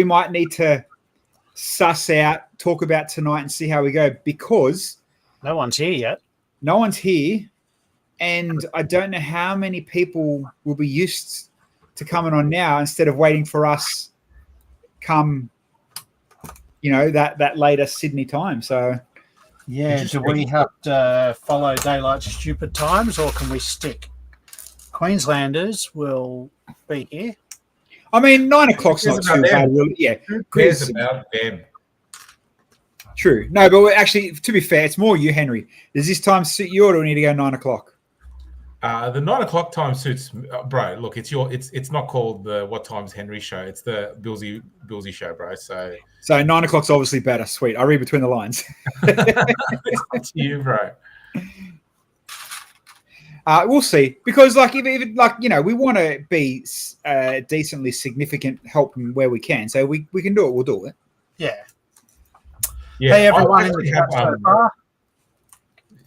we might need to suss out, talk about tonight and see how we go, because no one's here yet. No one's here, and I don't know how many people will be used to coming on now instead of waiting for us come, that later Sydney time. So yeah, do we have to follow daylight stupid times, or can we stick? Queenslanders will be here. I mean, 9 o'clock's not too bad, really. Yeah, who cares about them? True. No, but actually, to be fair, it's more you, Henry. Does this time suit you, or do we need to go 9 o'clock? The 9 o'clock time suits, bro. Look, it's not called the What Time's Henry show. It's the Bilsy show, bro. So 9 o'clock's obviously better. Sweet. I read between the lines. It's up to you, bro. We'll see, because we want to be decently significant help where we can. So we can do it. We'll do it. Yeah. Yeah. Hey, everyone in the chat so far.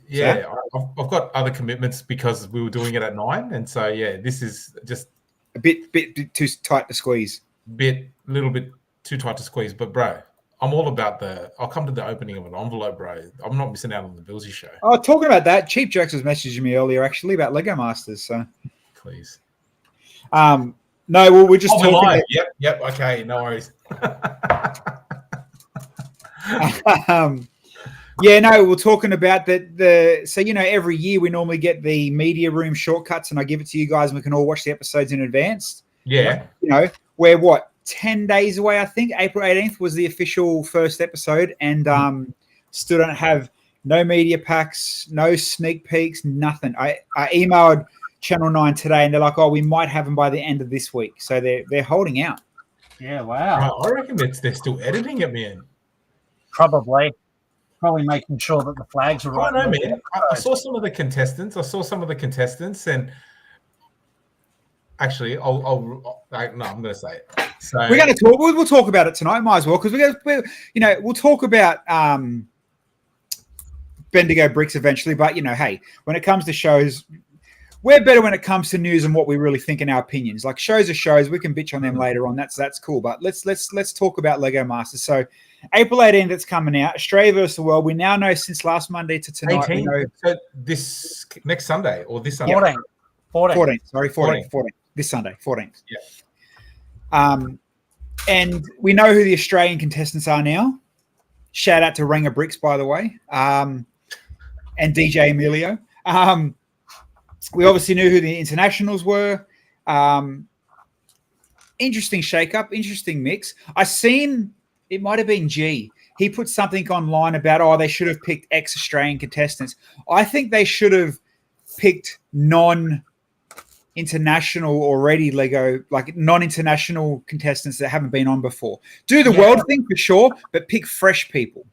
Yeah, I've got other commitments because we were doing it at 9, and so yeah, this is just a bit too tight to squeeze. Little bit too tight to squeeze. But bro, I'm all about I'll come to the opening of an envelope, bro. I'm not missing out on the Bilsy show. Oh, talking about that, Cheap Jokes was messaging me earlier actually about Lego Masters. So please. No, well, we're just talking. Live. Yep. Okay, no worries. Yeah, no, we're talking about that. So every year we normally get the media room shortcuts, and I give it to you guys, and we can all watch the episodes in advance. Yeah. We're 10 days away, I think. April 18th was the official first episode, and still don't have no media packs, no sneak peeks, nothing. I emailed Channel 9 today, and they're like, "Oh, we might have them by the end of this week." So they're holding out. Yeah, wow. I reckon they're still editing it, man. Probably making sure that the flags are right. I don't know, man. I saw some of the contestants. And actually, I'm going to say it. So we're going to talk. We'll talk about it tonight. Might as well, because we'll talk about Bendigo Bricks eventually. But hey, when it comes to shows, we're better when it comes to news and what we really think in our opinions. Like shows are shows. We can bitch on them later on. That's cool. But let's talk about Lego Masters. So April 18th, it's coming out. Australia versus the world. We now know since last Monday to tonight. 18th. We know, so this next Sunday or this Sunday? 14th. Sorry, 14th. This Sunday, 14th. Yeah. And we know who the Australian contestants are now. Shout out to Ringer Bricks, by the way, and DJ Emilio. We obviously knew who the internationals were. Interesting shake-up, interesting mix. It might have been G. He put something online about, they should have picked ex-Australian contestants. I think they should have picked non-international already Lego, like non-international contestants that haven't been on before. Do the world thing for sure, but pick fresh people.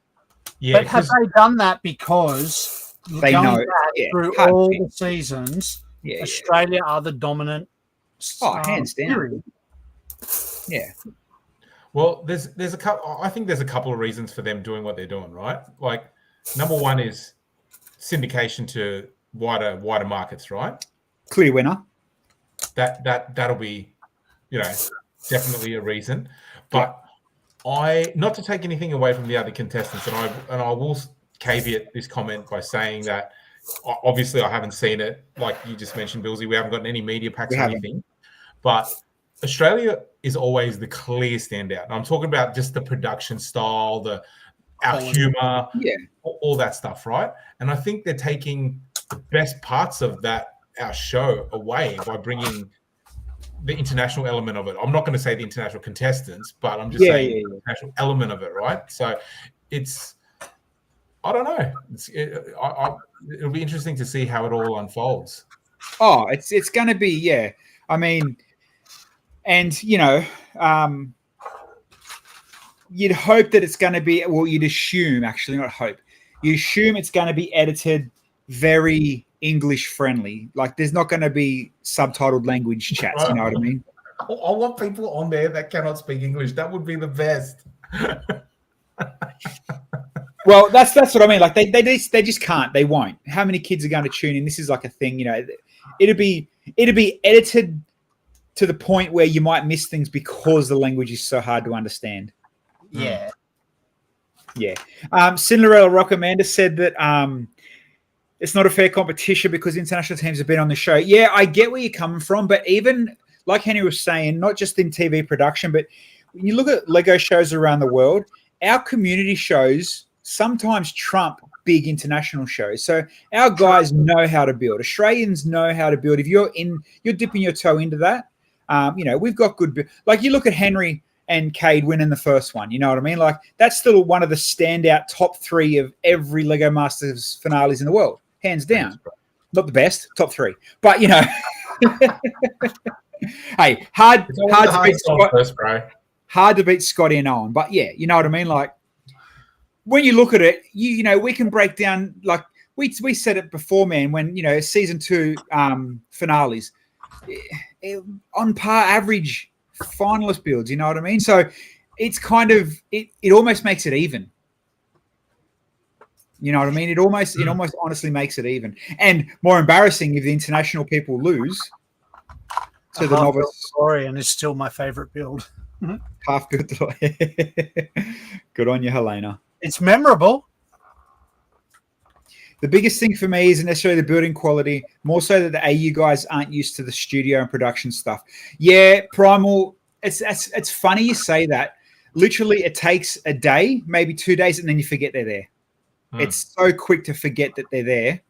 Yeah, but have they done that because they know through all the seasons, Australia are the dominant hands down. period. Yeah. Well, there's a couple. I think there's a couple of reasons for them doing what they're doing, right? Like, number one is syndication to wider markets, right? Clear winner. That'll be, definitely a reason. But not to take anything away from the other contestants, and I will caveat this comment by saying that obviously I haven't seen it, like you just mentioned, Bilsy. We haven't gotten any media packs or anything, but Australia is always the clear standout. And I'm talking about just the production style, our humor, all that stuff, right? And I think they're taking the best parts of our show away by bringing the international element of it. I'm not going to say the international contestants, but I'm just saying the international element of it, right? So I don't know. It'll be interesting to see how it all unfolds. Oh, it's going to be, I mean, and, you'd hope that it's going to be, you'd assume, actually, not hope. You assume it's going to be edited very English friendly. Like, there's not going to be subtitled language chats, you know what I mean? I want people on there that cannot speak English. That would be the best. Well, that's what I mean. Like, they just can't. They won't. How many kids are going to tune in? This is like a thing, It'd be edited to the point where you might miss things because the language is so hard to understand. Yeah. Yeah. Cinderella Rock Amanda said that it's not a fair competition because international teams have been on the show. Yeah, I get where you're coming from, but even like Henry was saying, not just in TV production, but when you look at Lego shows around the world, our community shows sometimes trump big international shows. So our guys know how to build. Australians know how to build. If you're dipping your toe into that, we've got good. Like you look at Henry and Cade winning the first one. You know what I mean? Like that's still one of the standout top 3 of every Lego Masters finales in the world, hands down. Not the best, top 3, but hey, hard to beat hard to beat Scotty and Owen. But yeah, you know what I mean? Like when you look at it, we can break down, like we said it before, man, when season 2 finales on par average finalist builds, you know what I mean? So it's kind of it almost makes it even. You know what I mean? It almost honestly makes it even. And more embarrassing if the international people lose to the novice. Story, and it's still my favorite build. Half built. Good on you, Helena. It's memorable. The biggest thing for me isn't necessarily the building quality, more so that the AU guys aren't used to the studio and production stuff. Yeah, Primal, it's funny you say that. Literally, it takes a day, maybe 2 days, and then you forget they're there. It's so quick to forget that they're there.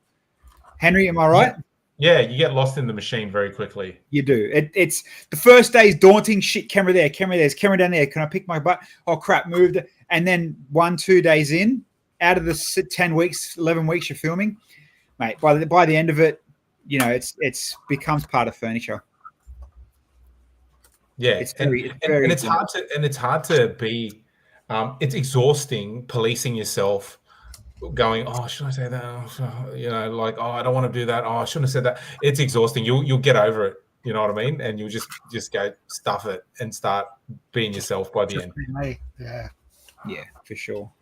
Henry, am I right? Yeah, you get lost in the machine very quickly. You do. It's the first day is daunting. Shit, camera there, camera there's camera down there. Can I pick my butt? Oh crap, moved. And then 1-2 days in, out of the 10 weeks, 11 weeks you're filming, mate. By the end of it, it's becomes part of furniture. Yeah, it's hard to be. It's exhausting policing yourself. Going, oh, should I say that? I don't want to do that. Oh, I shouldn't have said that. It's exhausting. You'll get over it. You know what I mean? And you'll just go stuff it and start being yourself by the end. Yeah, for sure.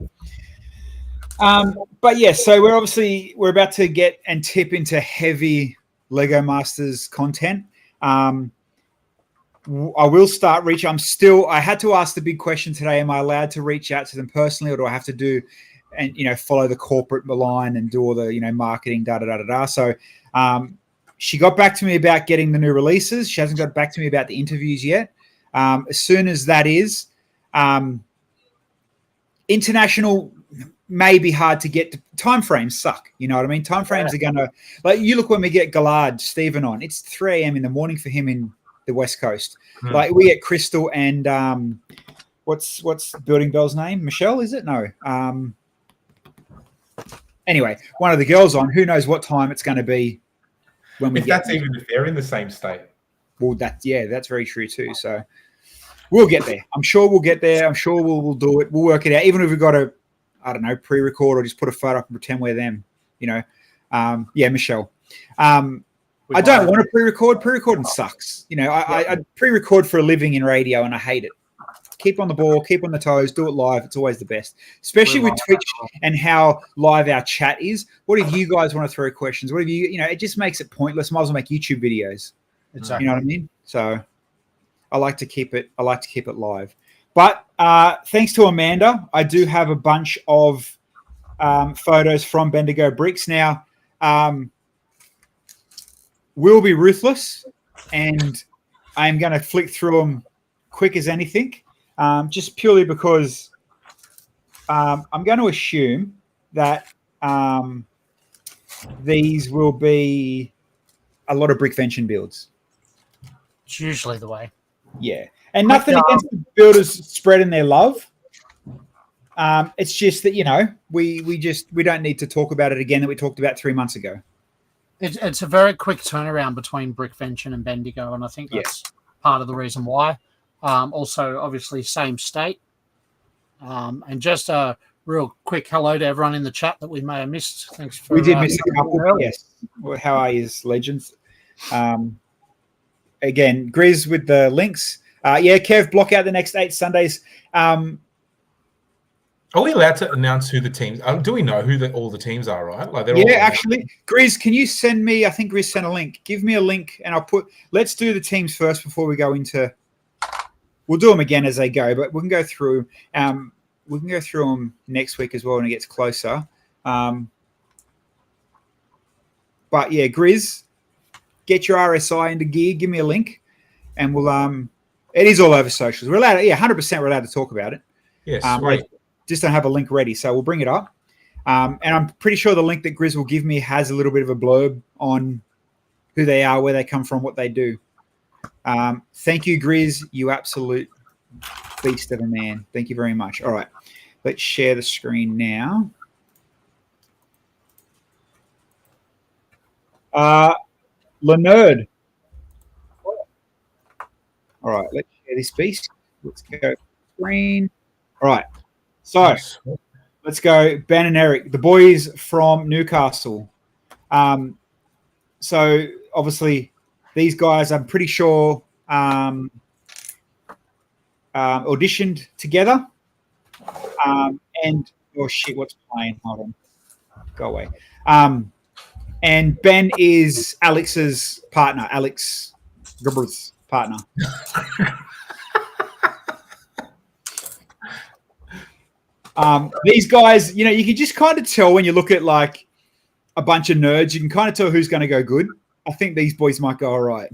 But yeah, so we're about to get and tip into heavy Lego Masters content. I will start reaching. I had to ask the big question today. Am I allowed to reach out to them personally, or do I have to do and follow the corporate line and do all the marketing So she got back to me about getting the new releases. She hasn't got back to me about the interviews yet. As soon as that is, international may be hard to get. Timeframes suck. You know what I mean? Timeframes are gonna, like, you look when we get Gallard Stephen on. It's 3 a.m. in the morning for him in the West Coast. Like we get Crystal and what's Building Bell's name? Michelle, is it? No. Anyway, one of the girls on. Who knows what time it's going to be when we if they're in the same state. Well, that's very true too. So we'll get there. I'm sure we'll get there. I'm sure we'll do it. We'll work it out. Even if we've got to, I don't know, pre-record or just put a photo up and pretend we're them. Michelle. I don't want to pre-record. Pre-recording sucks. I pre-record for a living in radio and I hate it. Keep on the ball, keep on the toes, do it live. It's always the best, especially with Twitch and how live our chat is. What if you guys want to throw questions? What if it just makes it pointless. Might as well make YouTube videos. Exactly. You know what I mean? So I like to keep it live. But thanks to Amanda, I do have a bunch of photos from Bendigo Bricks. Now, we'll be ruthless, and I'm going to flick through them quick as anything. Just purely because I'm going to assume that these will be a lot of brickvention builds. It's usually the way. Yeah. And nothing against the builders spreading their love. It's just that, we don't need to talk about it again that we talked about 3 months ago. It's a very quick turnaround between brickvention and Bendigo, and I think that's part of the reason why. Also, obviously, same state. And just a real quick hello to everyone in the chat that we may have missed. Thanks for we did miss a couple. Yes. How are you, legends? Again, Grizz with the links. Kev, block out the next 8 Sundays. Are we allowed to announce who the teams? Do we know who all the teams are? Right? Like they're all actually, Grizz, can you send me? I think Grizz sent a link. Give me a link, and I'll put. Let's do the teams first before we go into. We'll do them again as they go, but we can go through. We can go through them next week as well when it gets closer. But yeah, Grizz, get your RSI into gear. Give me a link, and we'll. It is all over socials. We're allowed. 100%. We're allowed to talk about it. Yes, right. Just don't have a link ready, so we'll bring it up. And I'm pretty sure the link that Grizz will give me has a little bit of a blurb on who they are, where they come from, what they do. Thank you, Grizz. You absolute beast of a man. Thank you very much. All right, let's share the screen now. Leonard. All right, let's share this beast. Let's go screen. All right. So let's go, Ben and Eric, the boys from Newcastle. So obviously these guys, I'm pretty sure, auditioned together. And oh shit, what's playing? Hold on, go away. And Ben is Alex's partner, Alex Gerber's partner. These guys, you can just kind of tell when you look at like a bunch of nerds, you can kind of tell who's going to go good. I think these boys might go all right.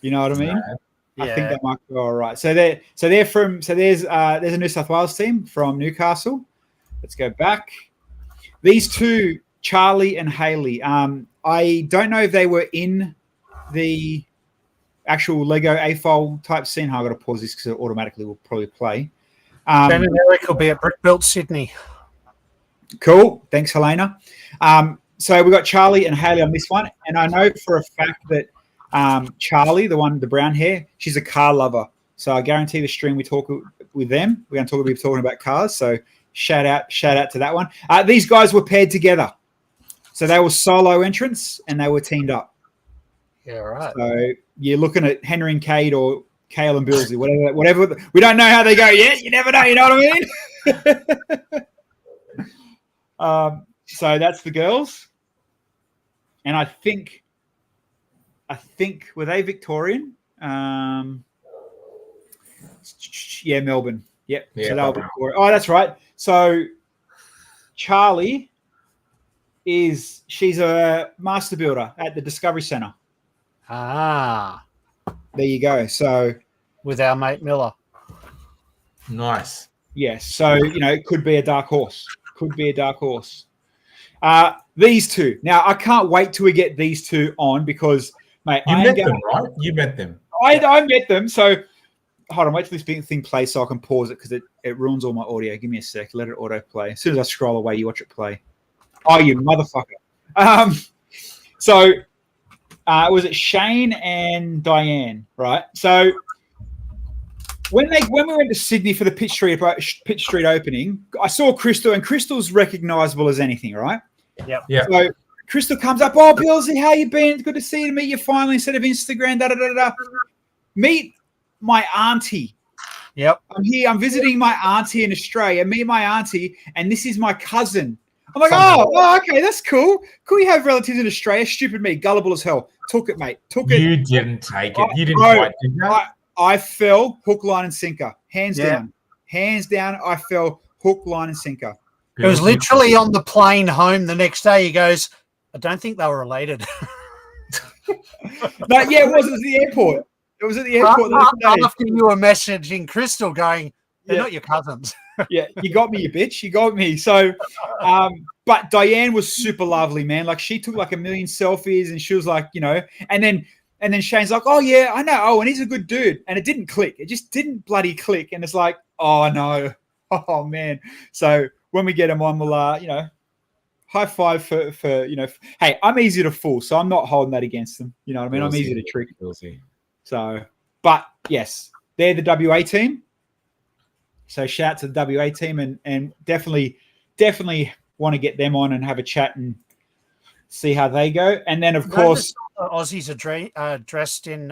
You know what I mean? Yeah. I think they might go all right. So there's a New South Wales team from Newcastle. Let's go back. These two, Charlie and Haley. I don't know if they were in the actual Lego AFOL type scene. I've got to pause this because it automatically will probably play. Ben and Eric will be at Brick Built Sydney. Cool. Thanks, Helena. So we've got Charlie and Haley on this one. And I know for a fact that Charlie, the one with the brown hair, she's a car lover. So I guarantee the stream we talk with them, we're going to be talking about cars. So shout out to that one. These guys were paired together. So they were solo entrants and they were teamed up. Yeah, right. So you're looking at Henry and Cade or Kale and Bilsy, whatever. We don't know how they go yet. You never know. You know what I mean? So that's the girls. And I think were they Victorian? Melbourne. Yep. Yeah, so they were Victorian. Oh, that's right. So Charlie she's a master builder at the Discovery Centre. Ah. There you go. So with our mate Miller. Nice. Yes. So, it could be a dark horse. These two. Now, I can't wait till we get these two on because, mate, you met them, right? You met them. I met them. So, hold on. Wait till this thing plays so I can pause it because it ruins all my audio. Give me a sec. Let it auto play. As soon as I scroll away, you watch it play. Oh, you motherfucker. So, was it Shane and Diane, right? So when we went to Sydney for the Pitch Street opening, I saw Crystal, and Crystal's recognisable as anything, right? Yep. Yeah. So Crystal comes up, oh, Bilsy, how you been? It's good to see you, meet you finally instead of Instagram, da-da-da-da. Meet my auntie. Yep. I'm visiting my auntie in Australia. Meet my auntie, and this is my cousin. I'm like, oh, okay, that's cool. Cool, you have relatives in Australia. Stupid me, gullible as hell. Took it, mate. You didn't take it. You didn't fight, did you? I fell hook, line, and sinker. Hands down. I fell hook, line, and sinker. It was literally on the plane home the next day. He goes, I don't think they were related. No, yeah, it was at the airport. It was at the airport. After you were messaging Crystal going, they're not your cousins. Yeah, you got me, you bitch. You got me. So, but Diane was super lovely, man. Like she took like a million selfies and she was like, and then Shane's like, oh yeah, I know. Oh, and he's a good dude. And it didn't click. It just didn't bloody click. And it's like, oh no. Oh man. So when we get him on, we'll, high five for hey, I'm easy to fool. So I'm not holding that against them. You know what I mean? I'm easy to trick. So, but yes, they're the WA team. So shout out to the WA team and definitely want to get them on and have a chat and see how they go. And then of course, the Aussies are dressed in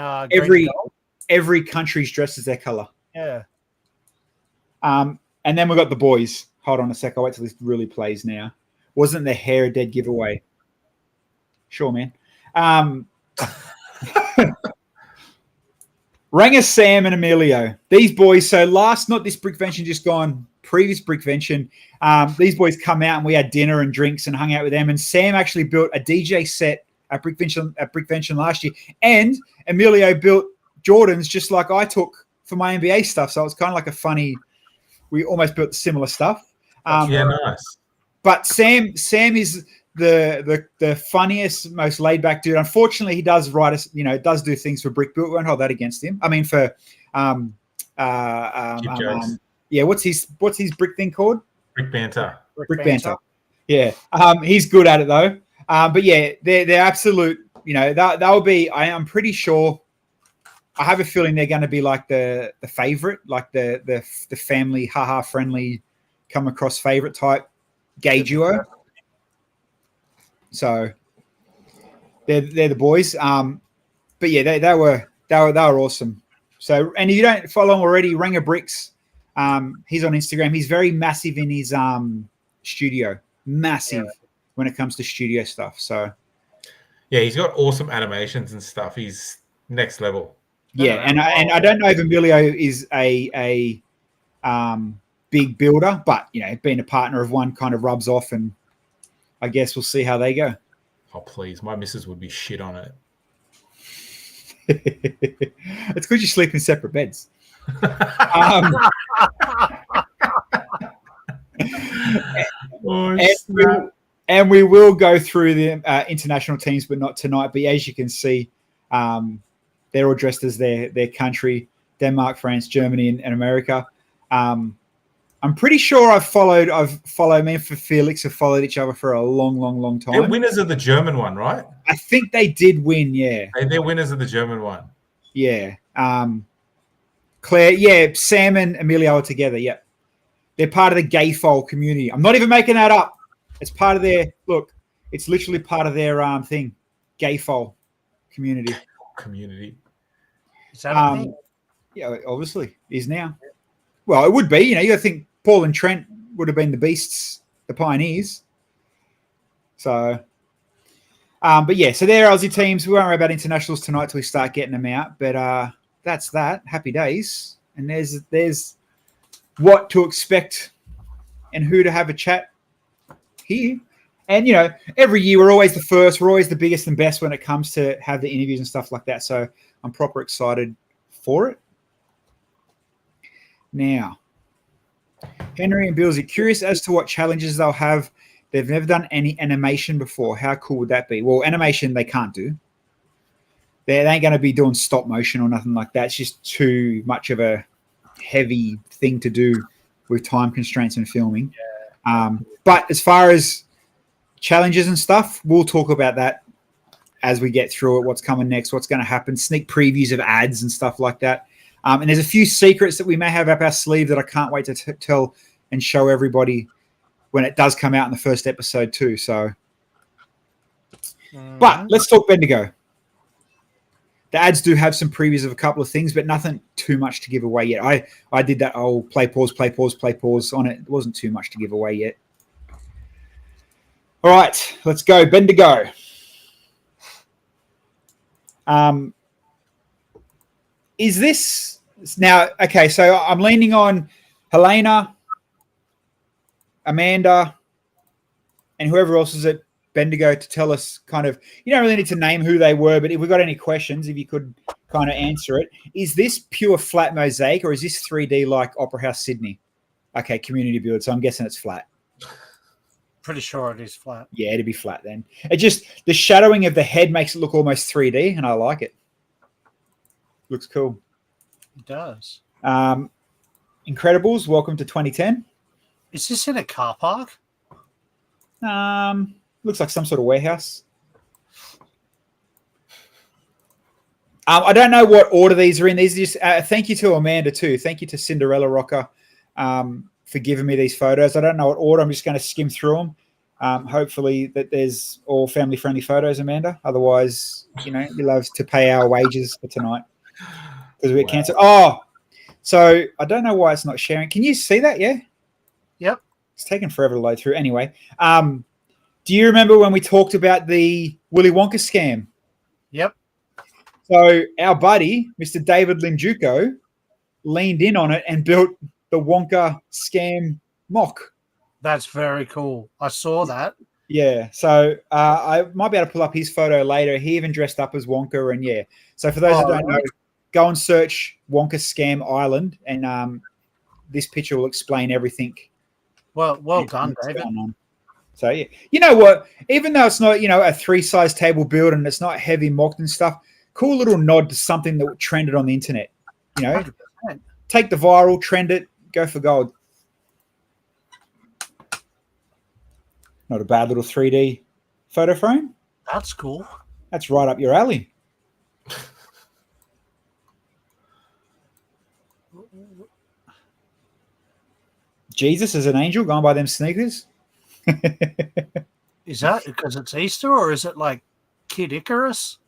every country's dressed as their color. Yeah. And then we've got the boys. Hold on a sec. I'll wait till this really plays now. Wasn't the hair a dead giveaway? Sure, man. Ranger Sam and Emilio. These boys, so not this Brickvention, just gone, previous Brickvention. These boys come out and we had dinner and drinks and hung out with them. And Sam actually built a DJ set at Brickvention last year. And Emilio built Jordans just like I took for my NBA stuff. So it was kind of like a funny, we almost built similar stuff. Nice. But Sam is the funniest, most laid back dude. Unfortunately, he does write us, does do things for Brick Built. We won't hold that against him. I mean, for what's his brick thing called? Brick Banter. Brick Banter. Yeah. He's good at it though. But yeah, they're absolute. They'll be. I'm pretty sure. I have a feeling they're going to be like the favorite, like the family haha friendly, come across favorite type gay duo. So they're the boys. But yeah, they were awesome. So, and if you don't follow him already, Ranger Bricks, he's on Instagram. He's very massive in his studio. Massive when it comes to studio stuff. So yeah, he's got awesome animations and stuff. He's next level. Yeah, and I don't know if Emilio is a big builder, but being a partner of one kind of rubs off, and I guess we'll see how they go. Oh please, my missus would be shit on it. It's because you sleep in separate beds. And we will go through the international teams, but not tonight. But as you can see, they're all dressed as their country: Denmark, France, Germany, and America. I'm pretty sure I've followed me and Felix have followed each other for a long time. They're winners of the German one, right? I think they did win, yeah. They're winners of the German one. Yeah. Claire, Sam and Emilio are together, yeah. They're part of the gayfold community. I'm not even making that up. It's part of it's literally part of their thing. Gayfold community. Community. Is that a thing? Yeah, obviously. Is now. Well, it would be, you got to think Paul and Trent would have been the beasts, the pioneers. So, but yeah, so they're Aussie teams. We won't worry about internationals tonight till we start getting them out. But that's that. Happy days. And there's what to expect and who to have a chat here. And, every year we're always the first. We're always the biggest and best when it comes to have the interviews and stuff like that. So I'm proper excited for it. Now, Henry and Bilsy, curious as to what challenges they'll have. They've never done any animation before. How cool would that be? Well, animation they can't do. They ain't going to be doing stop motion or nothing like that. It's just too much of a heavy thing to do with time constraints and filming. Yeah. But as far as challenges and stuff, we'll talk about that as we get through it, what's coming next, what's going to happen, sneak previews of ads and stuff like that. And there's a few secrets that we may have up our sleeve that I can't wait to tell and show everybody when it does come out in the first episode too. So, but let's talk Bendigo. The ads do have some previews of a couple of things, but nothing too much to give away yet. I did that play pause on it. It wasn't too much to give away yet. All right, let's go Bendigo. Is this now okay? So I'm leaning on Helena, Amanda, and whoever else is at Bendigo to tell us kind of. You don't really need to name who they were, but if we've got any questions, if you could kind of answer it. Is this pure flat mosaic or is this 3D like Opera House Sydney? Okay, community build. So I'm guessing it's flat. Pretty sure it is flat. Yeah, it'd be flat then. It just the shadowing of the head makes it look almost 3D, and I like it. Looks cool. It does. Incredibles, welcome to 2010. Is this in a car park? Looks like some sort of warehouse. I don't know what order these are in. These are just thank you to Amanda too. Thank you to Cinderella Rocker for giving me these photos. I don't know what order. I'm just going to skim through them. Hopefully that there's all family-friendly photos, Amanda. Otherwise, you love to pay our wages for tonight because we're canceled. Oh, So I don't know why it's not sharing. Can you see that? Yeah. Yep. It's taken forever to load through. Anyway, do you remember when we talked about the Willy Wonka scam? Yep. So our buddy, Mr. David Linjuko, leaned in on it and built the Wonka scam mock. That's very cool. I saw that. Yeah. So I might be able to pull up his photo later. He even dressed up as Wonka. And yeah. So for those that don't know, go and search Wonka Scam Island, and this picture will explain everything. Well done, David. So yeah, you know what? Even though it's not, a 3-size table build and it's not heavy mocked and stuff, cool little nod to something that trended on the internet. 100%. Take the viral, trend it, go for gold. Not a bad little 3D photo frame. That's cool. That's right up your alley. Jesus as an angel going by them sneakers. Is that because it's Easter, or is it like Kid Icarus?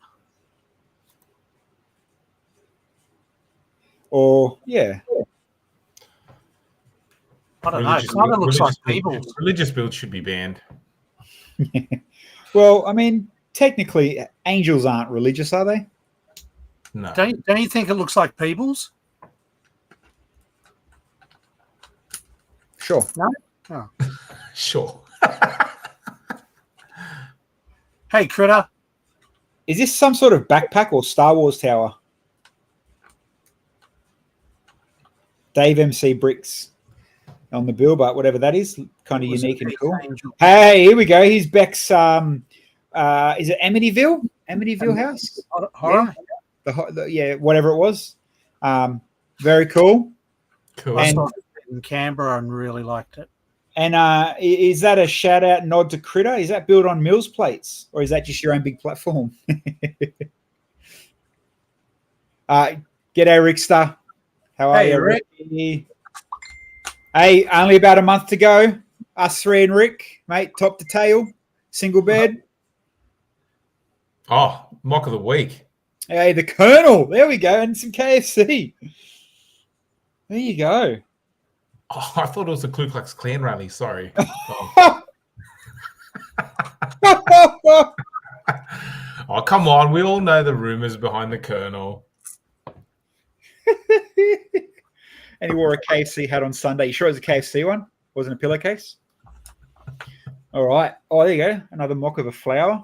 Or yeah. I don't know. It kind of looks like people. Religious builds should be banned. Well, I mean, technically, angels aren't religious, are they? No. Don't you think it looks like people's? Sure. No? Oh. Sure. Hey, Critter. Is this some sort of backpack or Star Wars tower? Dave MC Bricks on the bill, but whatever that is, kind of unique and cool. Angel. Hey, here we go. Here's Beck's, is it Amityville? Amityville house? Horror? Yeah, whatever it was. Very cool. Cool. I saw it in Canberra and really liked it. And is that a shout out nod to Critter? Is that built on Mills plates, or is that just your own big platform? G'day, Rickster. How are you, Rick? Hey, only about a month to go. Us three and Rick, mate, top to tail, single bed. Oh, mock of the week. Hey, the Colonel. There we go, and some KFC. There you go. Oh, I thought it was a Ku Klux Klan rally. Sorry. Oh, come on. We all know the rumors behind the Colonel. And he wore a KFC hat on Sunday. You sure it was a KFC one? Wasn't a pillowcase? All right. Oh, there you go. Another mock of a flower.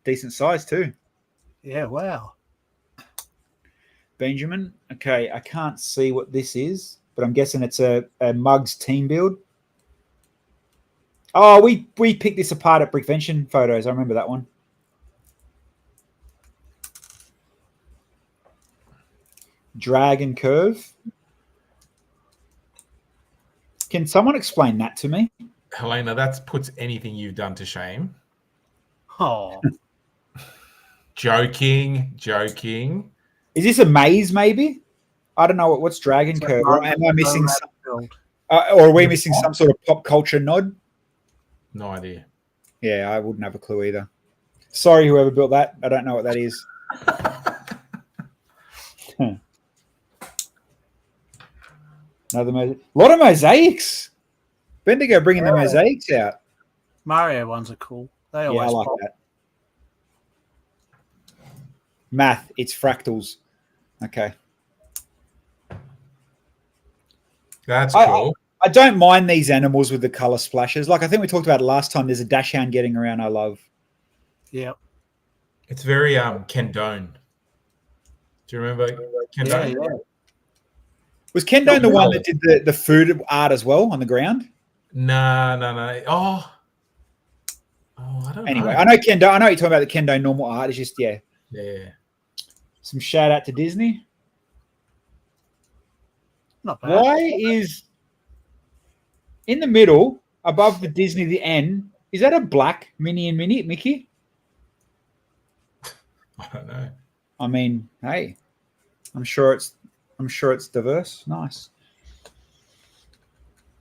Decent size too. Yeah, wow. Benjamin. Okay, I can't see what this is, but I'm guessing it's a Mugs team build. Oh, we picked this apart at Brickvention photos. I remember that one. Drag and curve. Can someone explain that to me? Helena, that puts anything you've done to shame. Oh. Joking. Is this a maze, maybe? I don't know what's Dragon Curve. Or am I missing some, or are we missing some sort of pop culture nod? No idea. Yeah, I wouldn't have a clue either. Sorry, whoever built that. I don't know what that is. Another a lot of mosaics. Bendigo bringing the mosaics out. Mario ones are cool. They always I like pop. that. Math, it's fractals. Okay. That's cool. I don't mind these animals with the color splashes. Like I think we talked about it last time. There's a dashhound getting around I love. Yeah. It's very Kendone. Do you remember Kendone? Yeah. Was Kendone the one that did the food art as well on the ground? No. Oh, I don't know. Anyway, I know Kendone. I know you're talking about the Kendone normal art. It's just Yeah. Some shout out to Disney. Not bad. Why is in the middle above the Disney the N? Is that a black Minnie and Minnie Mickey? I don't know. I mean, hey, I'm sure it's diverse. Nice.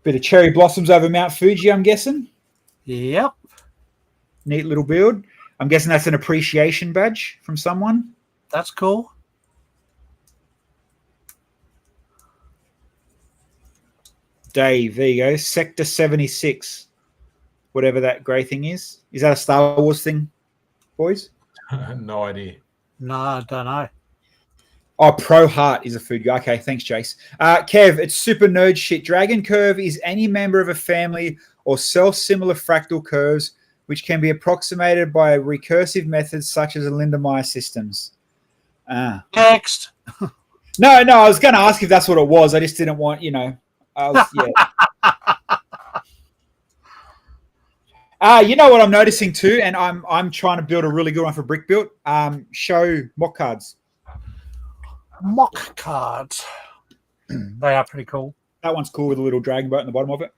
Bit of cherry blossoms over Mount Fuji, I'm guessing. Yep. Neat little build. I'm guessing that's an appreciation badge from someone. That's cool. Dave, there you go. Sector 76, whatever that grey thing is. Is that a Star Wars thing, boys? No idea. No, I don't know. Oh, Pro Heart is a food guy. Okay, thanks, Jace. Kev, it's super nerd shit. Dragon curve is any member of a family or self-similar fractal curves which can be approximated by recursive methods such as Lindenmayer systems. Next. No, I was going to ask if that's what it was. I just didn't want, yeah. You know what I'm noticing too, and I'm trying to build a really good one for Brick Built. Show mock cards. Mock cards. They are pretty cool. That one's cool with a little dragon boat in the bottom of it.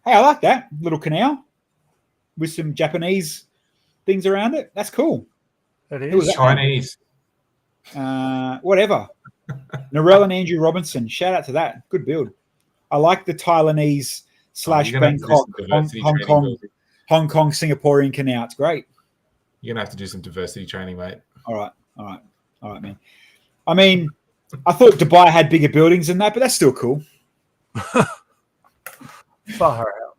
Hey, I like that little canal with some Japanese things around it. That's cool. It is Chinese. Whatever. Narelle and Andrew Robinson. Shout out to that. Good build. I like the Taiwanese / Bangkok, Hong Kong, Singaporean canal. It's great. You're gonna have to do some diversity training, mate. All right, man. I mean, I thought Dubai had bigger buildings than that, but that's still cool. Far out.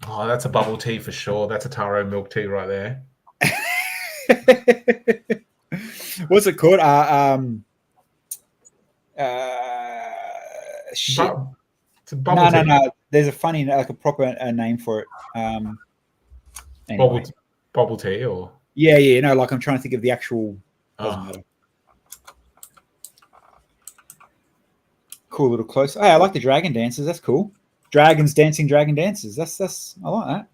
Oh, that's a bubble tea for sure. That's a taro milk tea right there. What's it called? Shit. It's a bubble tea. No. There's a funny, like a proper name for it. Anyway. Bubble tea, or yeah. No, like I'm trying to think of the actual. Doesn't matter. Cool little close. Hey, I like the dragon dances. That's cool. Dragons dancing dragon dances. That's I like that.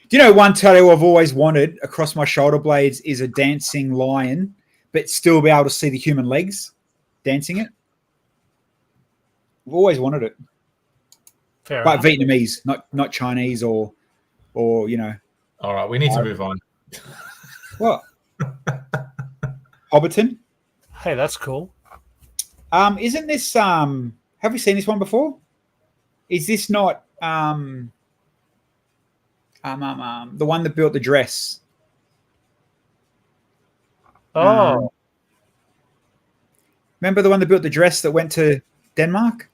Do you know one tattoo I've always wanted across my shoulder blades is a dancing lion, but still be able to see the human legs dancing it? I've always wanted it. Fair but enough. Vietnamese, not Chinese or All right, we need to move on. What? Hobbiton? Hey, that's cool. Isn't this have we seen this one before? Is this not the one that built the dress? Remember the one that built the dress that went to Denmark?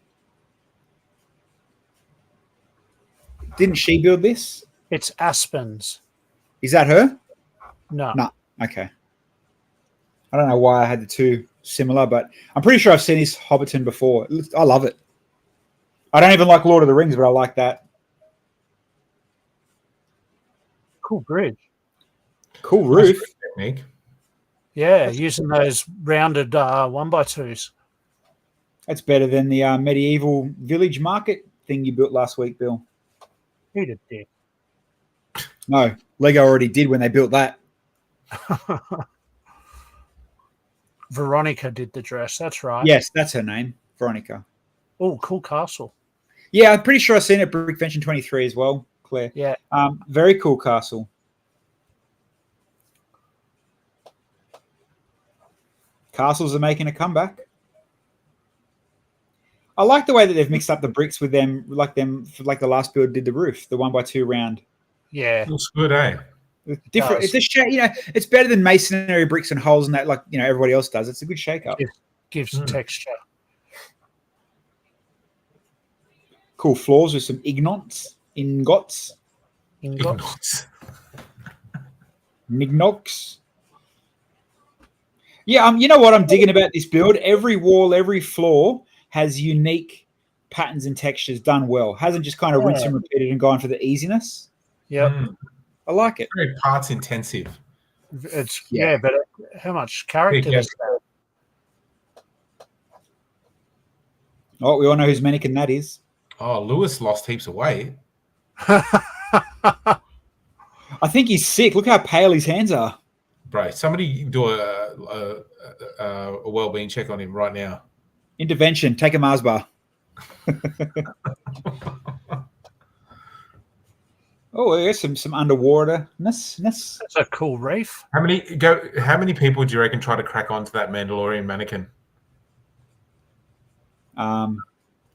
Didn't she build this? It's Aspen's. Is that her? No. Okay. I don't know why I had the two similar, but I'm pretty sure I've seen this Hobbiton before. I love it. I don't even like Lord of the Rings, but I like that. Cool bridge. Cool roof. Technique. Yeah, using those rounded 1x2s. That's better than the medieval village market thing you built last week, Bill. He did dick. No, Lego already did when they built that. Veronica did the dress. That's right. Yes, that's her name, Veronica. Oh, cool castle. Yeah, I'm pretty sure I've seen it at Brickvention 23 as well, Claire. Yeah. Very cool castle. Castles are making a comeback. I like the way that they've mixed up the bricks with them, like the last build did the roof, the 1x2 round. Yeah. Looks good, eh? Different. It's a it's better than masonry bricks and holes and that, like everybody else does. It's a good shake up. Gives texture. Cool floors with some ingots. Mignox. Yeah, you know what I'm digging about this build? Every wall, every floor has unique patterns and textures done well. Hasn't just kind of rinsed and repeated and gone for the easiness. Yeah. I like it. Very parts intensive. It's but how much character does that? Oh, we all know whose mannequin that is. Oh, Lewis lost heaps of weight. I think he's sick. Look how pale his hands are. Bro, somebody do a well-being check on him right now. Intervention. Take a Mars bar. Oh, there's some underwater-ness. That's a cool reef. How many people do you reckon try to crack onto that Mandalorian mannequin? I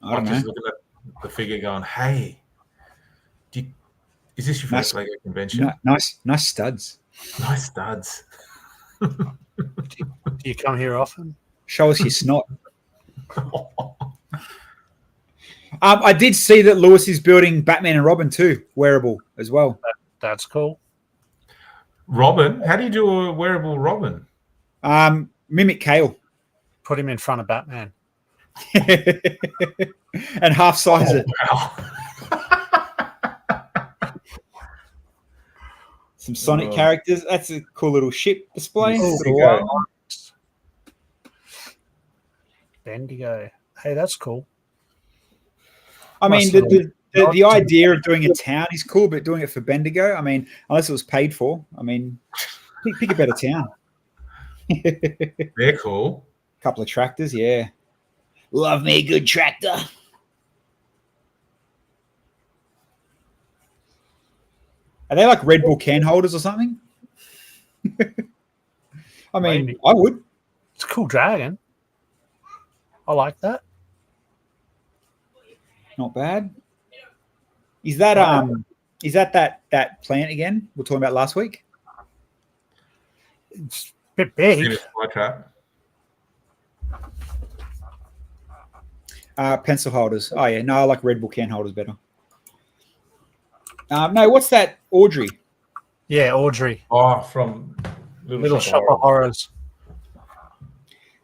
don't know. Just looking at the figure going, hey, is this your first Lego convention? Nice studs. Nice studs. Do you come here often? Show us your snot. I did see that Lewis is building Batman and Robin too, wearable as well. That's cool. Robin? How do you do a wearable Robin? Mimic Kale. Put him in front of Batman. And half size it. Wow. Some Sonic characters. That's a cool little ship display. Bendigo. Hey, that's cool. I mean, the idea of doing a town is cool, but doing it for Bendigo, I mean, unless it was paid for, I mean, pick a better town. They're cool. Couple of tractors, yeah. Love me a good tractor. Are they like Red Bull can holders or something? I mean, maybe. I would. It's a cool dragon. I like that. Not bad. Is that that plant again we're talking about last week? It's a bit big. Pencil holders. Oh yeah, no, I like Red Bull can holders better. No, what's that? Audrey. Yeah, Audrey. Oh, from Little Shop of Horrors.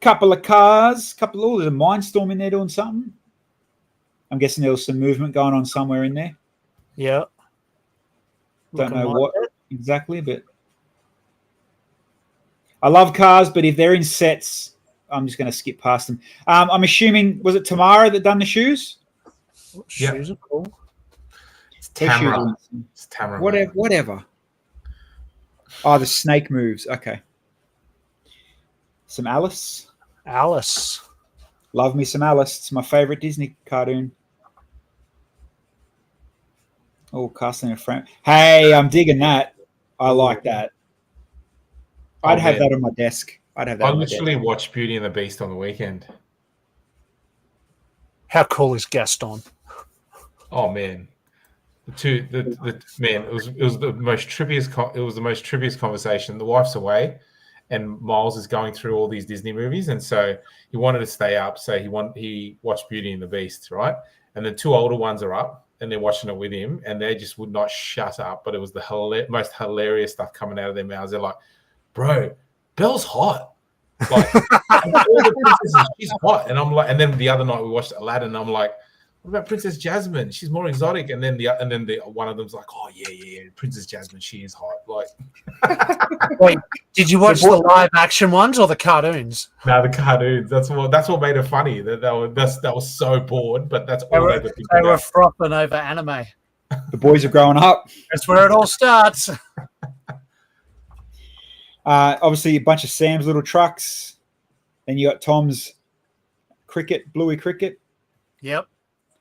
Couple of cars. There's a Mindstorm in there doing something. I'm guessing there was some movement going on somewhere in there. Yeah. Don't know what exactly, but I love cars, but if they're in sets, I'm just going to skip past them. I'm assuming, was it Tamara that done the shoes? Shoes are cool. It's Tamara. It's Tamara. Whatever. Oh, the snake moves. Okay. Some Alice. Love me some Alice. It's my favorite Disney cartoon. Oh, casting a frame. Hey, I'm digging that. I like that. I'd have that on my desk. I literally watched Beauty and the Beast on the weekend. How cool is Gaston? Oh man, man, it was the most trippiest conversation. The wife's away, and Miles is going through all these Disney movies, and so he wanted to stay up. So he watched Beauty and the Beast, right? And the two older ones are up, and they're watching it with him, and they just would not shut up. But it was the most hilarious stuff coming out of their mouths. They're like, "Bro, Belle's hot. Like all the princesses, she's hot." And I'm like, and then the other night we watched Aladdin, and I'm like, "What about Princess Jasmine? She's more exotic." And then the one of them's like, "Oh yeah, Princess Jasmine, she is hot." Like, wait, did you watch the live action ones or the cartoons? No, the cartoons. That's what made it funny. That was so bored, but that's all they were frothing over anime. The boys are growing up. That's where it all starts. Obviously, a bunch of Sam's little trucks. Then you got Tom's Bluey Cricket. Yep.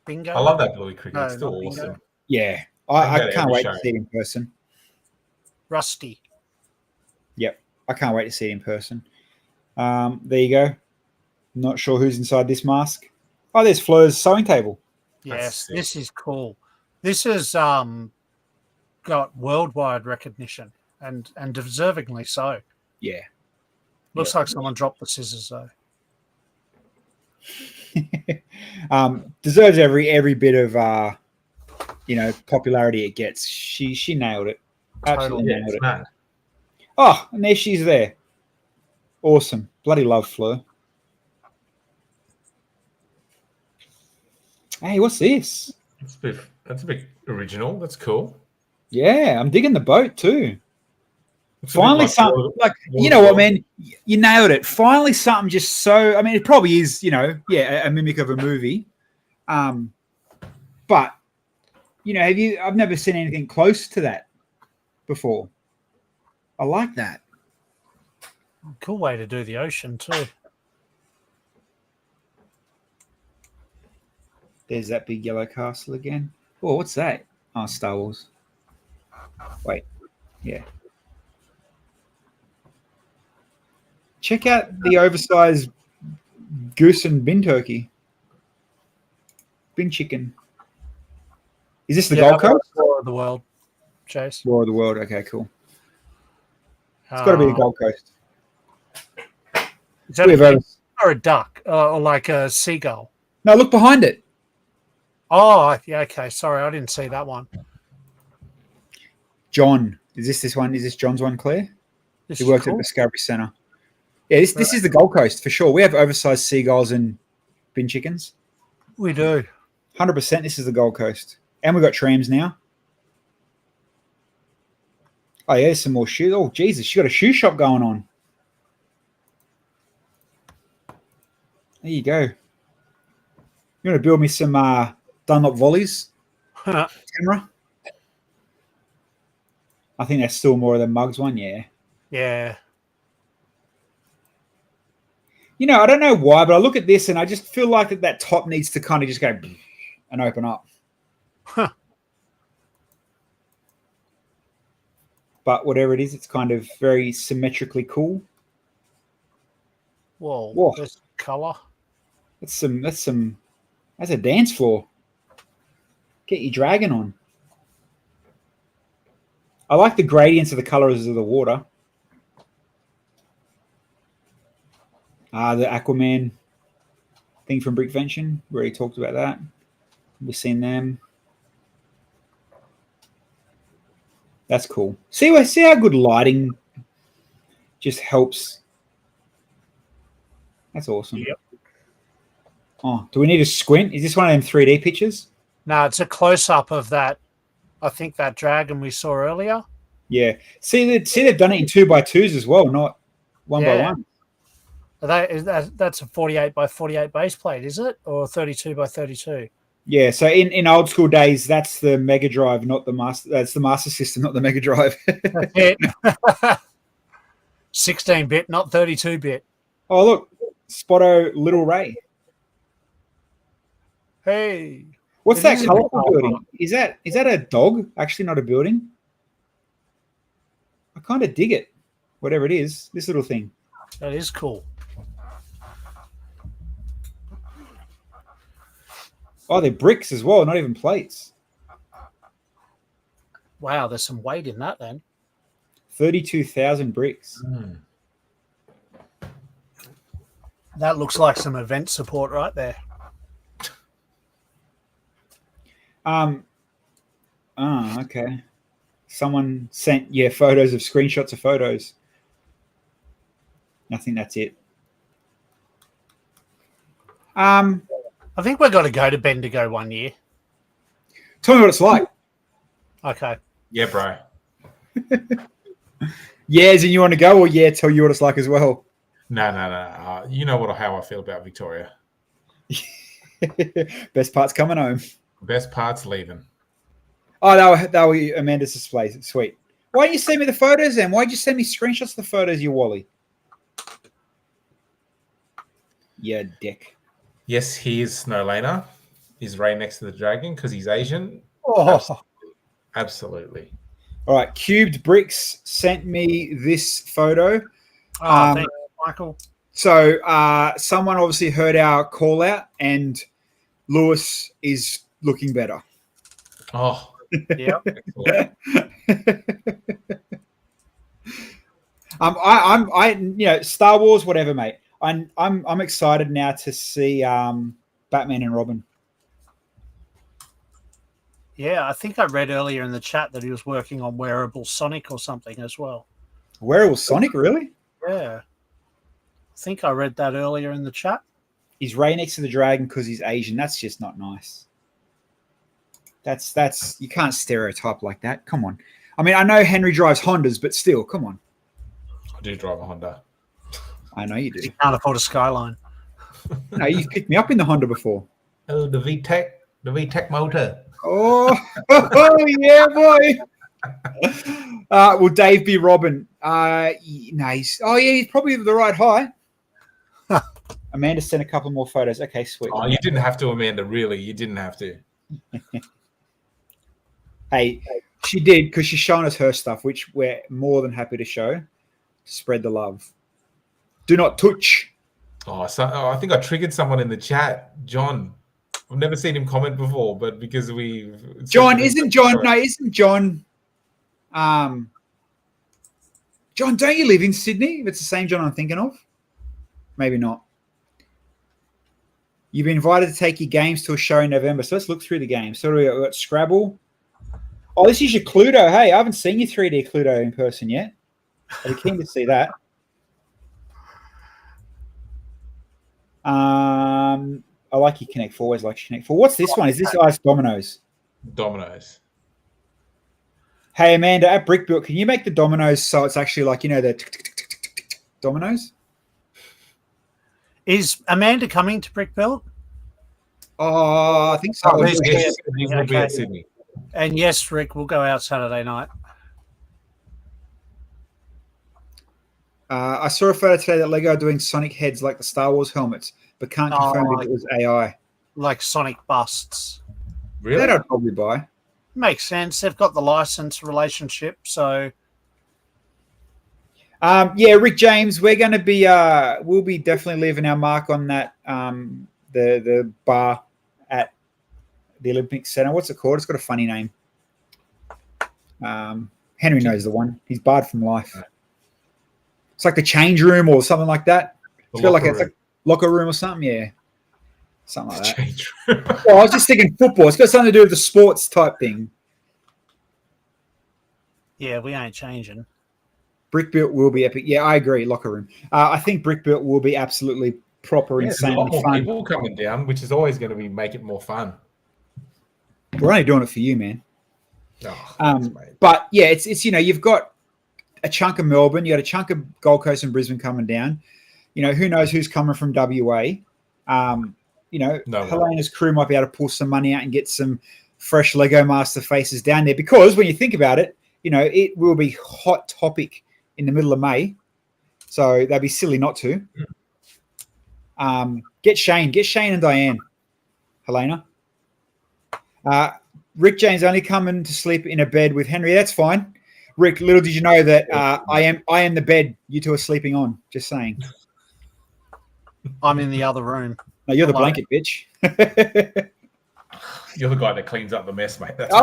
Bingo. I love that Bluey Cricket. It's still awesome. Bingo. Yeah. I can't wait to see it in person. Rusty. Yep. I can't wait to see it in person. There you go. Not sure who's inside this mask. Oh, there's Fleur's sewing table. Yes, this is cool. This has got worldwide recognition. And deservingly so. Yeah. Looks like someone dropped the scissors though. Deserves every bit of popularity it gets. She nailed it. Absolutely nailed it. Mad. Oh, and there she's there. Awesome. Bloody love Fleur. Hey, what's this? That's a bit original. That's cool. Yeah, I'm digging the boat too. Finally, something you know what, man? You nailed it. Finally, something just so. I mean, it probably is, a mimic of a movie. But I've never seen anything close to that before. I like that. Cool way to do the ocean too. There's that big yellow castle again. Oh, what's that? Oh, Star Wars. Wait, yeah. Check out the oversized goose and bin turkey. Bin chicken. Is this the Gold Coast? War of the World, Chase. War of the World. Okay, cool. It's got to be the Gold Coast. Is that a or a duck or like a seagull? No, look behind it. Oh, yeah. Okay. Sorry, I didn't see that one. John, is this one? Is this John's one, Claire? He works at Discovery Centre. Yeah, this is the Gold Coast for sure. We have oversized seagulls and bin chickens. We do. 100%. This is the Gold Coast, and we've got trams now. Oh yeah, there's some more shoes. Oh Jesus, she got a shoe shop going on. There you go. You want to build me some Dunlop volleys? Camera. I think that's still more of the Mugs one, yeah. Yeah. You know, I don't know why, but I look at this and I just feel like that top needs to kind of just go and open up. Huh. But whatever it is, it's kind of very symmetrically cool. Whoa. There's colour. That's a dance floor. Get your dragon on. I like the gradients of the colors of the water. The Aquaman thing from Brickvention. We already talked about that. We've seen them. That's cool. See how good lighting just helps. That's awesome. Yep. Oh, do we need to squint? Is this one of them 3D pictures? No, it's a close-up of that. I think that dragon we saw earlier. Yeah. See, they've done it in 2x2s as well, not 1x1. That's a 48 by 48 base plate, is it? Or 32 by 32? Yeah, so in old school days, that's the Mega Drive, not the Master. That's the Master System, not the Mega Drive. 16-bit, not 32-bit. Oh, look. Spotto Little Ray. Hey. What's that colourful building? Is that a dog? Actually, not a building. I kind of dig it. Whatever it is, this little thing. That is cool. Oh, they're bricks as well, not even plates. Wow, there's some weight in that then. 32,000 bricks. That looks like some event support right there. Okay. Someone sent photos of screenshots of photos. I think that's it. I think we've got to go to Bendigo one year. Tell me what it's like. Okay. Yeah, bro. As in you want to go, or tell you what it's like as well? No. You know how I feel about Victoria. Best part's coming home. Best part's leaving. Oh, that were Amanda's displays. Sweet. Why didn't you send me the photos then? Why'd you send me screenshots of the photos, you Wally? Yeah, dick. Yes, he is Snowlaner. He's right next to the dragon because he's Asian. Oh. Absolutely. All right. Cubed Bricks sent me this photo. Thanks, Michael. So someone obviously heard our call out, and Lewis is looking better. Oh, yeah. I Star Wars, whatever, mate. I'm excited now to see Batman and Robin. Yeah, I think I read earlier in the chat that he was working on wearable Sonic or something as well. Wearable Sonic, really? Yeah. I think I read that earlier in the chat. He's right next to the dragon because he's Asian. That's just not nice. That's you can't stereotype like that. Come on. I mean, I know Henry drives Hondas, but still, come on. I do drive a Honda. I know you do. You can't afford a Skyline. No, you've picked me up in the Honda before. Oh, the VTEC motor. Oh yeah, boy. Will Dave be Robin? He's probably the right height. Amanda sent a couple more photos. Okay, sweet. Oh, you didn't have to, Amanda. Really, you didn't have to. Hey, she did because she's showing us her stuff, which we're more than happy to show. Spread the love. Do not touch. I think I triggered someone in the chat, John. I've never seen him comment before, but because isn't John? John, don't you live in Sydney? If it's the same John I'm thinking of. Maybe not. You've been invited to take your games to a show in November. So let's look through the games. So we got Scrabble. Oh, this is your Cluedo. Hey, I haven't seen your 3D Cluedo in person yet. I'd be keen to see that. I like your Connect 4. Always like your Connect 4. What's this one? Is this Ice Dominoes? Dominoes. Hey, Amanda, at Brickbuilt, can you make the dominoes so it's actually like, the dominoes? Is Amanda coming to Brickbuilt? Oh, I think so. Oh, yes, he will be at Sydney. And yes, Rick, we'll go out Saturday night. I saw a photo today that Lego are doing Sonic heads like the Star Wars helmets, but can't confirm if it was AI. Like Sonic busts. Really? That I'd probably buy. Makes sense. They've got the license relationship, so. Rick James, we're going to be, we'll be definitely leaving our mark on that, the bar at the Olympic Centre. What's it called? It's got a funny name. Henry knows the one. He's barred from life. It's like the change room or something like that. It's got like a locker room or something. Yeah. Something like that. Well, I was just thinking football. It's got something to do with the sports type thing. Yeah, we ain't changing. Brickbuilt will be epic. Yeah, I agree. Locker room. I think Brickbuilt will be absolutely proper, insane. A lot more people coming down, which is always going to make it more fun. We're only doing it for you, man. Oh, but yeah, it's you've got a chunk of Melbourne, you got a chunk of Gold Coast and Brisbane coming down. Who knows who's coming from WA? Helena's crew might be able to pull some money out and get some fresh Lego Master faces down there, because when you think about it, it will be hot topic in the middle of May, so they'd be silly not to. Get Shane and Diane, Helena. Rick James only coming to sleep in a bed with Henry. That's fine. Rick, little did you know that I am the bed you two are sleeping on. Just saying. I'm in the other room. No, you're the blanket, bitch. You're the guy that cleans up the mess, mate. That's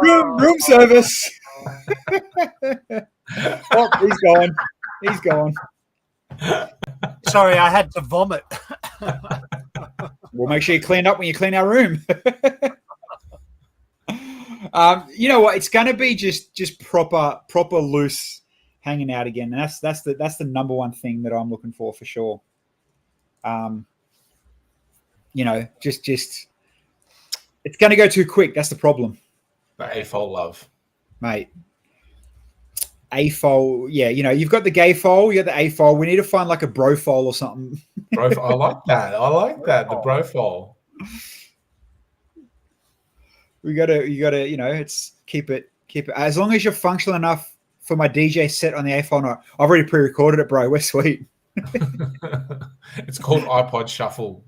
room service. Oh, he's gone. Sorry, I had to vomit. We'll make sure you clean up when you clean our room. You know what? It's going to be just proper loose hanging out again. And that's the number one thing that I'm looking for sure. Just it's going to go too quick. That's the problem. The AFOL love, mate. AFOL, yeah. You've got the gay foal, you got the AFOL. We need to find like a brofol or something. I like that. The brofol. You gotta, it's keep it as long as you're functional enough for my DJ set on the AFOL night. I've already pre-recorded it, bro. We're sweet. It's called iPod Shuffle.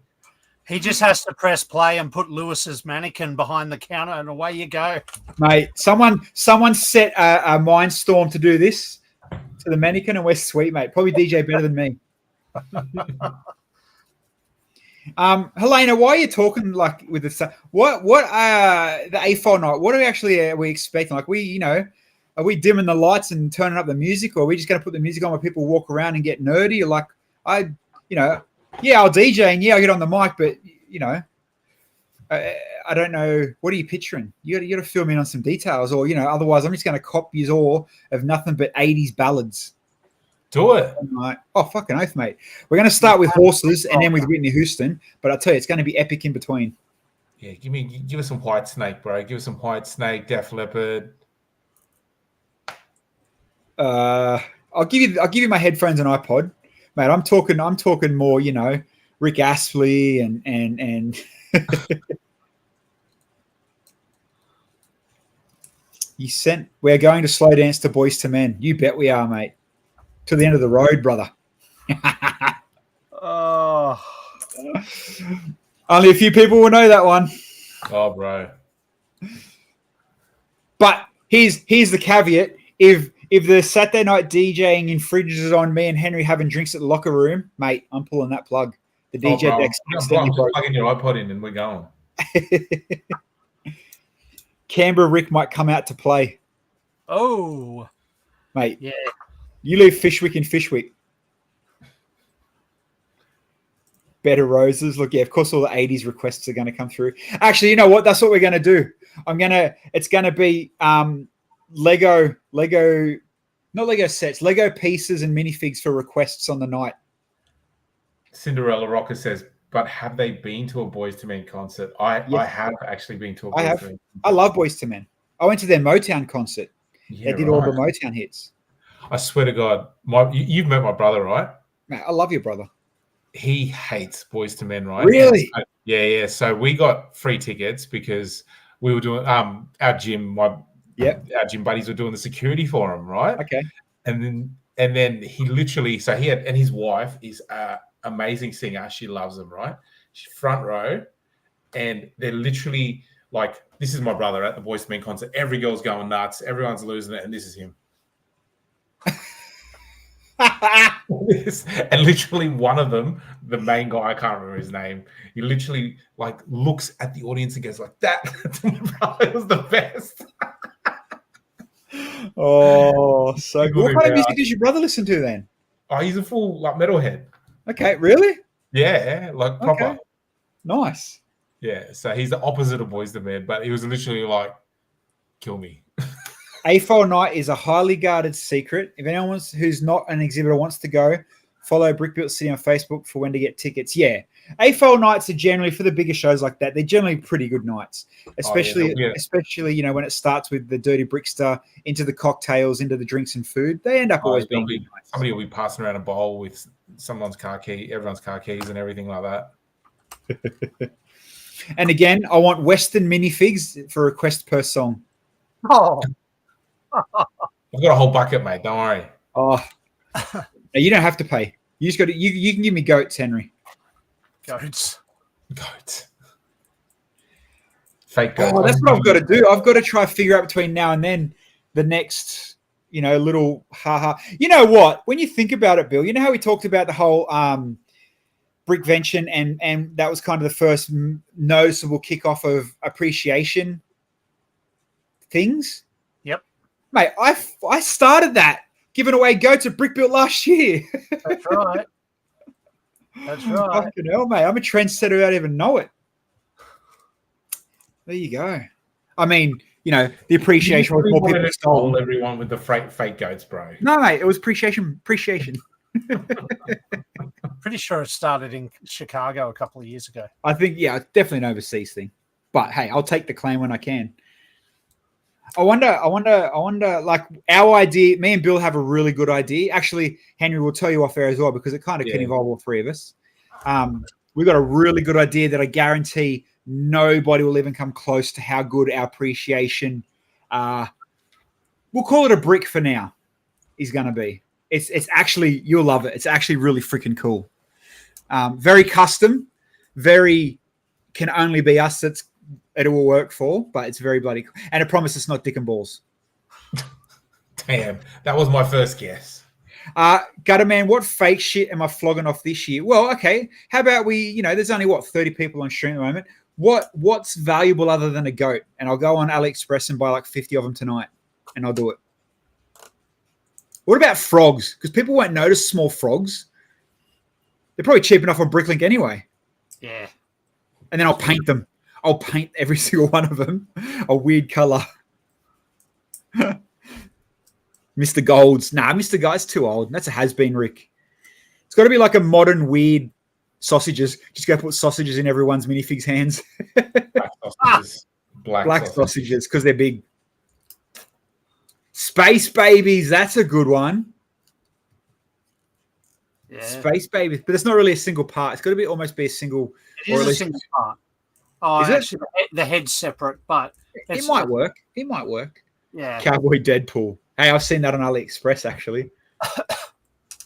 He just has to press play and put Lewis's mannequin behind the counter, and away you go, mate. Someone set a Mindstorm to do this to the mannequin, and we're sweet, mate. Probably DJ better than me. Helena, why are you talking like with the what the AFOL night? What are we expecting? Like are we dimming the lights and turning up the music, or are we just going to put the music on where people walk around and get nerdy? Or like I'll DJ and I'll get on the mic, but I don't know. What are you picturing? You got to fill me in on some details, or otherwise I'm just going to copy you all of nothing but 80s ballads. Do it. Like, oh, fucking oath, mate. We're going to start with horses and then with Whitney Houston, but I'll tell you, it's going to be epic in between. Yeah, give us some White Snake, bro. Give us some White Snake, Def Leppard. I'll give you my headphones and iPod. Mate, I'm talking more, Rick Astley and we're going to slow dance to Boys to Men. You bet we are, mate. To the end of the road, brother. Oh. Only a few people will know that one. Oh, bro. But here's the caveat. If the Saturday night DJing infringes on me and Henry having drinks at the locker room, mate, I'm pulling that plug. The DJ deck's I'm just plugging your iPod in and we're going. Canberra Rick might come out to play. Oh. Mate. Yeah. You leave Fishwick in Fishwick. Better roses. Look, yeah, of course all the 80s requests are going to come through. Actually, you know what? That's what we're going to do. It's going to be Lego, not Lego sets, Lego pieces and minifigs for requests on the night. Cinderella Rocker says, but have they been to a Boys to Men concert? I have actually been to a Boys to Men concert. I love Boys to Men. I went to their Motown concert. Yeah, they did all the Motown hits. I swear to God, you've met my brother, right? Man, I love your brother. He hates Boys to Men, right? Really? So, yeah. So we got free tickets because we were doing our gym. Our gym buddies were doing the security for him, right? Okay. And then he literally, so he had, and his wife is an amazing singer. She loves him, right? She's front row, and they're literally like, this is my brother at the Boys to Men concert. Every girl's going nuts. Everyone's losing it, and this is him. And literally one of them, the main guy, I can't remember his name, he literally like looks at the audience and goes like that. It was the best. Oh, so good. What kind of music does your brother listen to then? Oh, he's a full like metalhead. Okay, really? Yeah, like proper. Okay. Nice. Yeah, so he's the opposite of Boys to Men, but he was literally like, kill me. AFOL night is a highly guarded secret. If anyone who's not an exhibitor wants to go, follow Brickbuilt City on Facebook for when to get tickets. Yeah, AFOL nights are generally, for the bigger shows like that, they're generally pretty good nights, especially you know, when it starts with the Dirty Brickster into the cocktails, into the drinks and food. They end up always being good nights. Somebody will be passing around a bowl with everyone's car keys and everything like that. And again, I want Western minifigs for request per song. Oh. I've got a whole bucket, mate. Don't worry. Oh, no, you don't have to pay. You just got to. You can give me goats, Henry. Goats. Fake goats. Oh, that's what I've got to do. I've got to try to figure out between now and then the next, you know, little haha. You know what? When you think about it, Bill, you know how we talked about the whole Brickvention and that was kind of the first noticeable kickoff of appreciation things. Yep. Mate, I started that giving away goats at Brickbuilt last year. That's right. That's right. Fucking hell, mate. I'm a trendsetter without even know it. There you go. I mean, you know, the appreciation was more people stole. Everyone with the fake goats, bro. No, mate, it was appreciation. Pretty sure it started in Chicago a couple of years ago. I think, yeah, it's definitely an overseas thing. But hey, I'll take the claim when I can. I wonder, like our idea, me and Bill have a really good idea. Actually, Henry will tell you off air as well, because it kind of can involve all three of us. We've got a really good idea that I guarantee nobody will even come close to how good our appreciation, we'll call it a brick for now, is going to be. It's actually, you'll love it. It's actually really freaking cool. Very custom, very can only be us. It will work for, but it's very bloody cool. And I promise it's not dick and balls. Damn, that was my first guess. Gutter man, what fake shit am I flogging off this year? Well, okay. How about we, you know, there's only 30 people on stream at the moment. What's valuable other than a goat? And I'll go on AliExpress and buy like 50 of them tonight, and I'll do it. What about frogs? Because people won't notice small frogs. They're probably cheap enough on Bricklink anyway. Yeah. And then I'll paint them. I'll paint every single one of them a weird color. Mr. Gold's. Nah, Mr. Guy's too old. That's a has-been, Rick. It's got to be like a modern, weird sausages. Just go put sausages in everyone's minifig's hands. Black sausages. Black sausages, because they're big. Space babies. That's a good one. Yeah. Space babies. But it's not really a single part. It's got to be almost be a single. It is a single part. Oh, actually, the head's separate, but it might work. It might work. Yeah. Cowboy Deadpool. Hey, I've seen that on AliExpress, actually.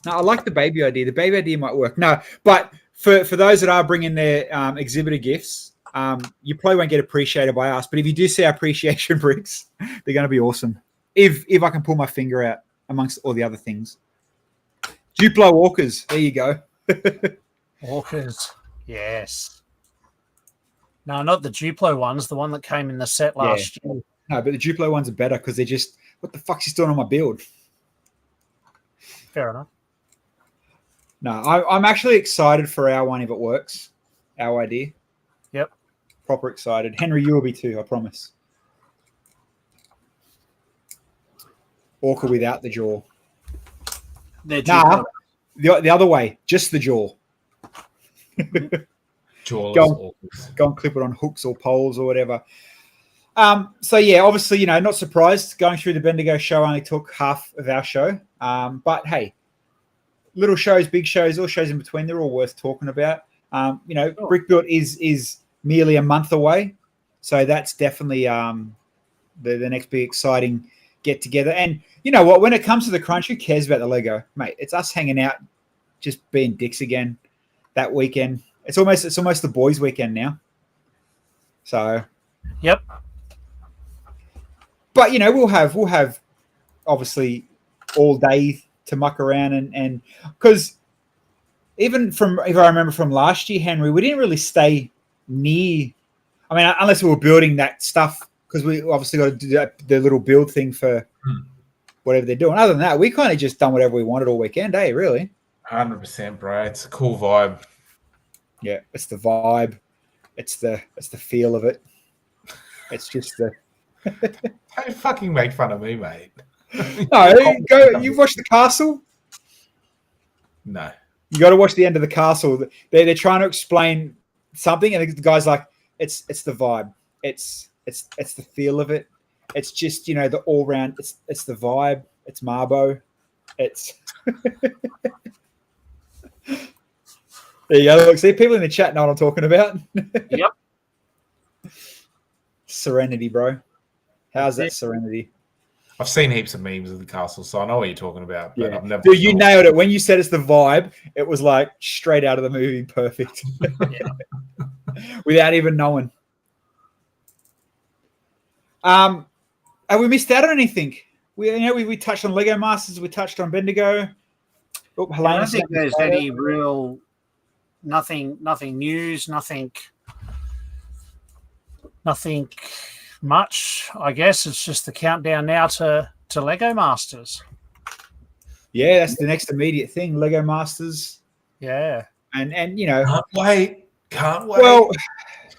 No, I like the baby idea. The baby idea might work. No, but for those that are bringing their exhibitor gifts, you probably won't get appreciated by us. But if you do see our appreciation bricks, they're going to be awesome. If I can pull my finger out amongst all the other things. Duplo Walkers. There you go. Walkers. Yes. No, not the Duplo ones. The one that came in the set last year. No, but the Duplo ones are better because they're just, what the fuck's he doing on my build? Fair enough. No, I'm actually excited for our one if it works. Our idea. Yep. Proper excited. Henry, you will be too, I promise. Orca without the jaw. Nah, the other way, just the jaw. Jawless orcas. Go and clip it on hooks or poles or whatever. So yeah, obviously, not surprised. Going through the Bendigo show only took half of our show. But hey, little shows, big shows, all shows in between, they're all worth talking about. Brick Built is merely a month away. So that's definitely the next big exciting get together. And you know what? When it comes to the crunch, who cares about the Lego? Mate, it's us hanging out, just being dicks again that weekend. It's almost the boys' weekend now. So yep. But we'll have obviously all day to muck around and because even from, if I remember from last year, Henry, we didn't really stay near. I mean, unless we were building that stuff, because we obviously got to do the little build thing for whatever they're doing. Other than that, we kind of just done whatever we wanted all weekend, really. 100%, bro. It's a cool vibe. Yeah, it's the vibe. It's the feel of it. It's just the. Don't fucking make fun of me, mate. No, go. You've watched The Castle? No. You got to watch the end of The Castle. They're trying to explain something, and the guy's like, "It's the vibe. It's the feel of it. It's just the all round. It's the vibe. It's Marbo. It's." There you go. Look, see, people in the chat know what I'm talking about. Yep. Serenity, bro. How's that Serenity? I've seen heaps of memes of The Castle, so I know what you're talking about. But Yeah. I've never. Dude, you nailed it. When you said it's the vibe, it was like straight out of the movie. Perfect. Without even knowing. Have we missed out on anything? We touched on Lego Masters. We touched on Bendigo. Oh, I don't think there's any real nothing news, nothing much. I guess it's just the countdown now to Lego Masters. Yeah, that's the next immediate thing. Lego Masters. Yeah, and can't wait. Well,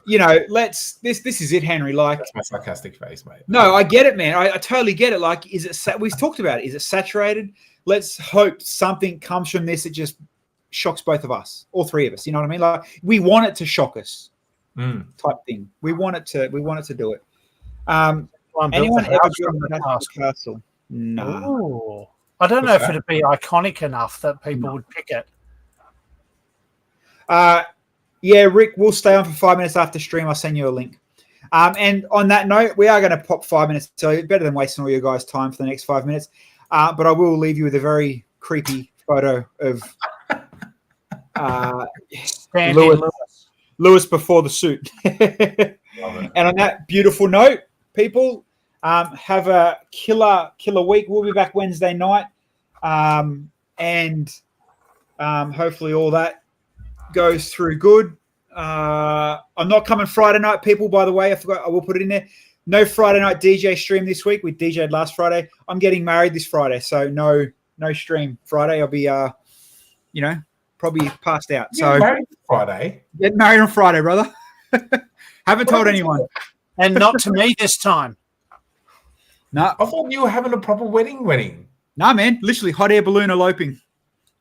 this is it, Henry. Like, that's my sarcastic face, mate. No, I get it, man. I totally get it. Like, we've talked about it. Is it saturated? Let's hope something comes from this that just shocks both of us, all three of us. You know what I mean? Like, we want it to shock us, type thing. We want it to do it. Anyone ever built the castle? No. Ooh. I don't know if it'd be iconic enough that people would pick it. Yeah, Rick, we'll stay on for 5 minutes after stream. I'll send you a link. And on that note, we are going to pop 5 minutes. So better than wasting all your guys' time for the next 5 minutes. But I will leave you with a very creepy photo of Lewis before the suit. And on that beautiful note, people, have a killer week. We'll be back Wednesday night. And hopefully all that goes through good. I'm not coming Friday night, people, by the way. I forgot. I will put it in there. No Friday night DJ stream this week. We DJ'd last Friday. I'm getting married this Friday, so no stream Friday. I'll be probably passed out. You're married Friday. Get married on Friday, brother. Haven't told anyone. And not to me this time. No. I thought you were having a proper wedding. No, man. Literally hot air balloon eloping.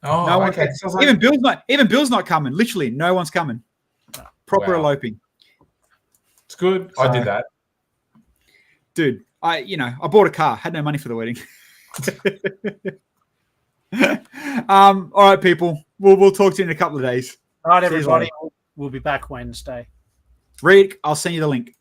Oh, no okay. Even Bill's not coming. Literally, no one's coming. Proper eloping. It's good. So, I did that. Dude, I bought a car. Had no money for the wedding. All right, people. We'll talk to you in a couple of days. All right, everybody. We'll be back Wednesday. Rick, I'll send you the link.